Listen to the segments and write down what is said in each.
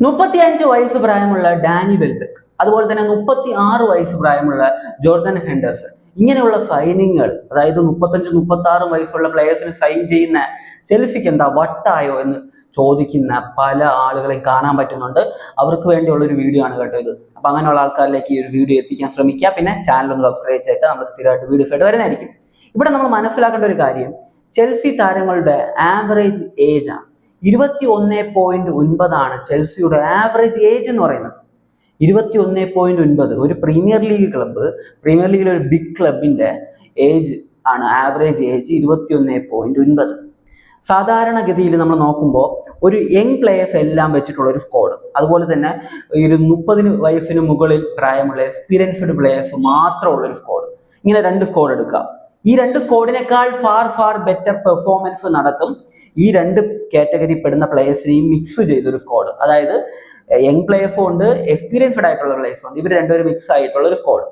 35 വയസ്സ് പ്രായമുള്ള Dani Welbeck, അതുപോലെ തന്നെ 36 വയസ്സ് പ്രായമുള്ള ജോർഡൻ ഹെൻഡേഴ്സൺ, ഇങ്ങനെയുള്ള സൈനിങ്ങുകൾ, അതായത് 35-36 വയസ്സുള്ള പ്ലെയേഴ്സിന് സൈൻ ചെയ്യുന്ന ചെൽസിക്ക് എന്താ വട്ടായോ എന്ന് ചോദിക്കുന്ന പല ആളുകളെയും കാണാൻ പറ്റുന്നുണ്ട്. അവർക്ക് വേണ്ടിയുള്ള ഒരു വീഡിയോ ആണ് കേട്ടോ ഇത്. അപ്പൊ അങ്ങനെയുള്ള ആൾക്കാരിലേക്ക് ഈ ഒരു വീഡിയോ എത്തിക്കാൻ ശ്രമിക്കുക. പിന്നെ ചാനൽ ഒന്ന് സബ്സ്ക്രൈബ് ചെയ്തിട്ട് നമ്മൾ സ്ഥിരമായിട്ട് വീഡിയോസ് ആയിട്ട് വരുന്നതായിരിക്കും. ഇവിടെ നമ്മൾ മനസ്സിലാക്കേണ്ട ഒരു കാര്യം, ചെൽസി താരങ്ങളുടെ ആവറേജ് ഏജ് ആണ് 21.9 ചെൽസിയുടെ ആവറേജ് ഏജ് എന്ന് പറയുന്നത്. 21.9. ഒരു പ്രീമിയർ ലീഗ് ക്ലബ്ബ്, പ്രീമിയർ ലീഗിലെ ഒരു ബിഗ് ക്ലബിന്റെ ഏജ് ആണ്, ആവറേജ് ഏജ് 21.9. സാധാരണഗതിയിൽ നമ്മൾ നോക്കുമ്പോൾ ഒരു യങ് പ്ലേയേഴ്സ് എല്ലാം വെച്ചിട്ടുള്ള ഒരു സ്ക്വാഡ്, അതുപോലെ തന്നെ ഒരു 30 വയസ്സിന് മുകളിൽ പ്രായമുള്ള എക്സ്പീരിയൻസ്ഡ് പ്ലേയേഴ്സ് മാത്രമുള്ള ഒരു സ്ക്വാഡ്, ഇങ്ങനെ രണ്ട് സ്ക്വാഡ് എടുക്കുക. ഈ രണ്ട് സ്ക്വാഡിനേക്കാൾ ഫാർ ബെറ്റർ പെർഫോമൻസ് നടത്തും ഈ രണ്ട് കാറ്റഗറി പെടുന്ന പ്ലേയേഴ്സിനെയും മിക്സ് ചെയ്തൊരു സ്ക്വാഡ്. അതായത് യങ് പ്ലേയേഴ്സും ഉണ്ട്, എക്സ്പീരിയൻസ്ഡ് ആയിട്ടുള്ള പ്ലേയേഴ്സും ഉണ്ട്. ഇവർ രണ്ടുപേരും മിക്സ് ആയിട്ടുള്ള ഒരു സ്ക്വാഡ്.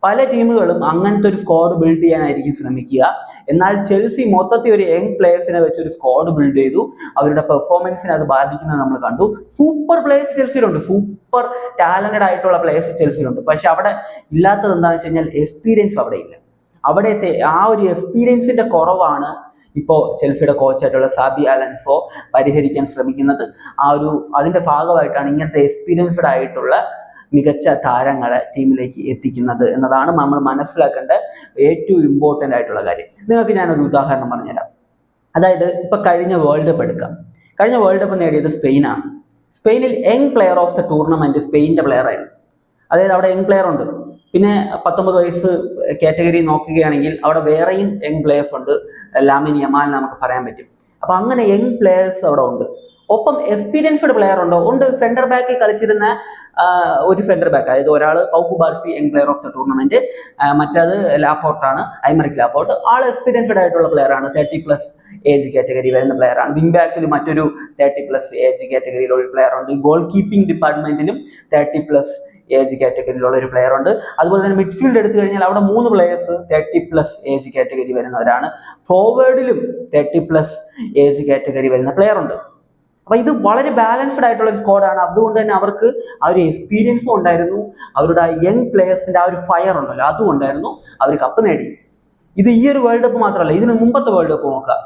പല ടീമുകളും അങ്ങനത്തെ ഒരു സ്ക്വാഡ് ബിൽഡ് ചെയ്യാനായിരിക്കും ശ്രമിക്കുക. എന്നാൽ ചെൽസി മൊത്തത്തിൽ ഒരു യങ് പ്ലേയേഴ്സിനെ വെച്ചൊരു സ്ക്വാഡ് ബിൽഡ് ചെയ്തു. അവരുടെ പെർഫോമൻസിനെ അത് ബാധിക്കുന്നത് നമ്മൾ കണ്ടു. സൂപ്പർ പ്ലേയേഴ്സ് ചെൽസിയിലുണ്ട്, സൂപ്പർ ടാലന്റഡ് ആയിട്ടുള്ള പ്ലേയേഴ്സ് ചെൽസിയിലുണ്ട്. പക്ഷെ അവിടെ ഇല്ലാത്തത് എന്താണെന്ന് വെച്ച് കഴിഞ്ഞാൽ എക്സ്പീരിയൻസ് അവിടെ ഇല്ല. അവിടത്തെ ആ ഒരു എക്സ്പീരിയൻസിന്റെ കുറവാണ് ഇപ്പോൾ ചെൽസിയുടെ കോച്ചായിട്ടുള്ള സാബി അലൻസോ പരിഹരിക്കാൻ ശ്രമിക്കുന്നത്. അതിന്റെ ഭാഗമായിട്ടാണ് ഇങ്ങനത്തെ എക്സ്പീരിയൻസ്ഡ് ആയിട്ടുള്ള മികച്ച താരങ്ങളെ ടീമിലേക്ക് എത്തിക്കുന്നത് എന്നതാണ് നമ്മൾ മനസ്സിലാക്കേണ്ട ഏറ്റവും ഇമ്പോർട്ടൻ്റ് ആയിട്ടുള്ള കാര്യം. നിങ്ങൾക്ക് ഞാനൊരു ഉദാഹരണം പറഞ്ഞുതരാം. അതായത് ഇപ്പൊ കഴിഞ്ഞ വേൾഡ് കപ്പ് എടുക്കാം. കഴിഞ്ഞ വേൾഡ് കപ്പ് നേടിയത് സ്പെയിനാണ്. സ്പെയിനിൽ young player of the tournament സ്പെയിനിന്റെ പ്ലെയർ ആയിരുന്നു. അതായത് അവിടെ യങ് പ്ലെയർ ഉണ്ട്. പിന്നെ 19 വയസ്സ് കാറ്റഗറി നോക്കുകയാണെങ്കിൽ അവിടെ വേറെയും യങ് പ്ലേയേഴ്സ് ഉണ്ട്. ലാമിൻ യമാൽ നമുക്ക് പറയാൻ പറ്റും. അപ്പൊ അങ്ങനെ യങ് പ്ലേയേഴ്സ് അവിടെ ഉണ്ട്. ഒപ്പം എക്സ്പീരിയൻസ്ഡ് പ്ലെയർ ഉണ്ട്. സെന്റർ ബാക്കിൽ കളിച്ചിരുന്ന ഒരു സെന്റർ ബാക്ക്, അതായത് ഒരാൾ Pau Cubarsi young player of the tournament, മറ്റേത് ലാപ്പോർട്ടാണ്, ഐമറിക് ലാപ്പോർട്ട്. ആൾ എക്സ്പീരിയൻസ്ഡ് ആയിട്ടുള്ള പ്ലെയർ ആണ്, 30+ ഏജ് കാറ്റഗറി വരുന്ന പ്ലെയർ ആണ്. വിങ് ബാക്കിൽ മറ്റൊരു 30+ ഏജ് കാറ്റഗറിയിലുള്ള ഒരു പ്ലെയർ ഉണ്ട്. ഗോൾ കീപ്പിംഗ് ഡിപ്പാർട്ട്മെന്റിലും 30+ ഏജ് കാറ്റഗറിയിലുള്ള ഒരു പ്ലെയർ ഉണ്ട്. അതുപോലെ തന്നെ മിഡ്ഫീൽഡ് എടുത്തു കഴിഞ്ഞാൽ അവിടെ 3 പ്ലേയേഴ്സ് 30+ ഏജ് കാറ്റഗറി വരുന്നവരാണ്. ഫോർവേഡിലും 30+ ഏജ് കാറ്റഗറി വരുന്ന പ്ലെയർ ഉണ്ട്. അപ്പൊ ഇത് വളരെ ബാലൻസ്ഡ് ആയിട്ടുള്ള ഒരു സ്ക്വാഡാണ്. അതുകൊണ്ട് തന്നെ അവർക്ക് ആ ഒരു എക്സ്പീരിയൻസും ഉണ്ടായിരുന്നു, അവരുടെ യങ് പ്ലേയേഴ്സിന്റെ ആ ഒരു ഫയർ ഉണ്ടല്ലോ അതും ഉണ്ടായിരുന്നു. അവർ കപ്പ് നേടി. ഇത് ഈ ഒരു വേൾഡ് കപ്പ് മാത്രമല്ല, ഇതിന് മുമ്പത്തെ വേൾഡ് കപ്പ് നോക്കാം.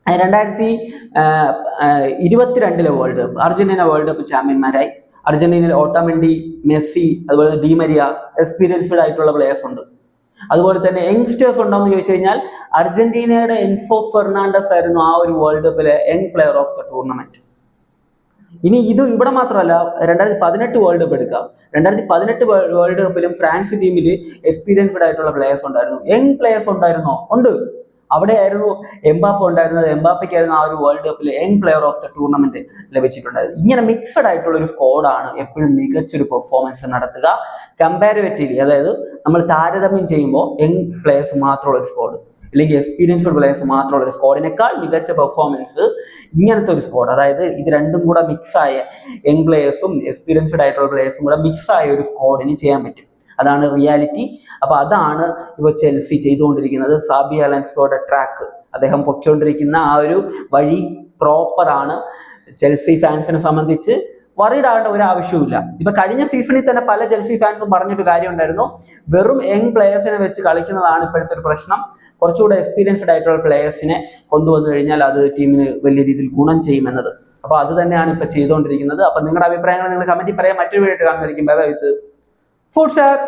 2022 world cup, Argentina world cup ചാമ്പ്യന്മാരായി. അർജന്റീനയിൽ ഓട്ടോമെൻഡി, മെസ്സി, അതുപോലെ ഡി മരിയ, എക്സ്പീരിയൻസ്ഡ് ആയിട്ടുള്ള പ്ലേയേഴ്സ് ഉണ്ട്. അതുപോലെ തന്നെ യങ്സ്റ്റേഴ്സ് ഉണ്ടോയെന്ന് ചോദിച്ചു കഴിഞ്ഞാൽ അർജന്റീനയുടെ എൻസോ ഫെർണാണ്ടസ് ആയിരുന്നു ആ ഒരു വേൾഡ് കപ്പിലെ young player of the tournament. ഇനി ഇത് ഇവിടെ മാത്രമല്ല, 2018 വേൾഡ് കപ്പ് എടുക്കാം. 2018 വേൾഡ് കപ്പിലും ഫ്രാൻസ് ടീമിൽ എക്സ്പീരിയൻസ്ഡ് ആയിട്ടുള്ള പ്ലേയേഴ്സ് ഉണ്ടായിരുന്നു, യങ് പ്ലേയേഴ്സ് ഉണ്ടായിരുന്നോ? ഉണ്ട്. അവിടെ ആയിരുന്നു എംബാപ്പ ഉണ്ടായിരുന്നത്. എംബാപ്പയ്ക്കായിരുന്നു ആ ഒരു വേൾഡ് കപ്പിൽ young player of the tournament ലഭിച്ചിട്ടുണ്ടായിരുന്നു. ഇങ്ങനെ മിക്സഡ് ആയിട്ടുള്ള ഒരു സ്ക്വാഡാണ് എപ്പോഴും മികച്ചൊരു പെർഫോമൻസ് നടത്തുക. കമ്പാരിറ്റീവ്ലി, അതായത് നമ്മൾ താരതമ്യം ചെയ്യുമ്പോൾ യങ് പ്ലേയേഴ്സ് മാത്രമുള്ള ഒരു സ്ക്വാഡ് അല്ലെങ്കിൽ എക്സ്പീരിയൻസ്ഡ് പ്ലേയേഴ്സ് മാത്രമുള്ള ഒരു സ്ക്വാഡിനേക്കാൾ മികച്ച പെർഫോമൻസ് ഇങ്ങനത്തെ ഒരു സ്ക്വാഡ്, അതായത് ഇത് രണ്ടും കൂടെ മിക്സായ യങ് പ്ലേയേഴ്സും എക്സ്പീരിയൻസ്ഡ് ആയിട്ടുള്ള പ്ലേയേഴ്സും കൂടെ മിക്സായ ഒരു സ്ക്വാഡിന് ചെയ്യാൻ പറ്റും. അതാണ് റിയാലിറ്റി. അപ്പൊ അതാണ് ഇപ്പോൾ ചെൽസി ചെയ്തുകൊണ്ടിരിക്കുന്നത്. സാബി അലൻസോയുടെ ട്രാക്ക്, അദ്ദേഹം പൊയ്ക്കൊണ്ടിരിക്കുന്ന ആ ഒരു വഴി പ്രോപ്പറാണ്. ചെൽസി ഫാൻസിനെ സംബന്ധിച്ച് വറീഡ് ആവേണ്ട ഒരു ആവശ്യവുമില്ല. ഇപ്പൊ കഴിഞ്ഞ സീസണിൽ തന്നെ പല ചെൽസി ഫാൻസും പറഞ്ഞൊരു കാര്യം ഉണ്ടായിരുന്നു, വെറും യങ് പ്ലേയേഴ്സിനെ വെച്ച് കളിക്കുന്നതാണ് ഇപ്പോഴത്തെ ഒരു പ്രശ്നം. കുറച്ചുകൂടെ എക്സ്പീരിയൻസ്ഡ് ആയിട്ടുള്ള പ്ലേയേഴ്സിനെ കൊണ്ടുവന്നു കഴിഞ്ഞാൽ അത് ടീമിന് വലിയ രീതിയിൽ ഗുണം ചെയ്യുമെന്നത്. അപ്പൊ അത് തന്നെയാണ് ഇപ്പൊ ചെയ്തുകൊണ്ടിരിക്കുന്നത്. അപ്പൊ നിങ്ങളുടെ അഭിപ്രായങ്ങൾ നിങ്ങൾ കമന്റിൽ പറയാൻ. മറ്റൊരു വീഡിയോ കാണുന്നതായിരിക്കും. ബൈ ബൈ വിത്ത് ഫുട്സാപ്പ്.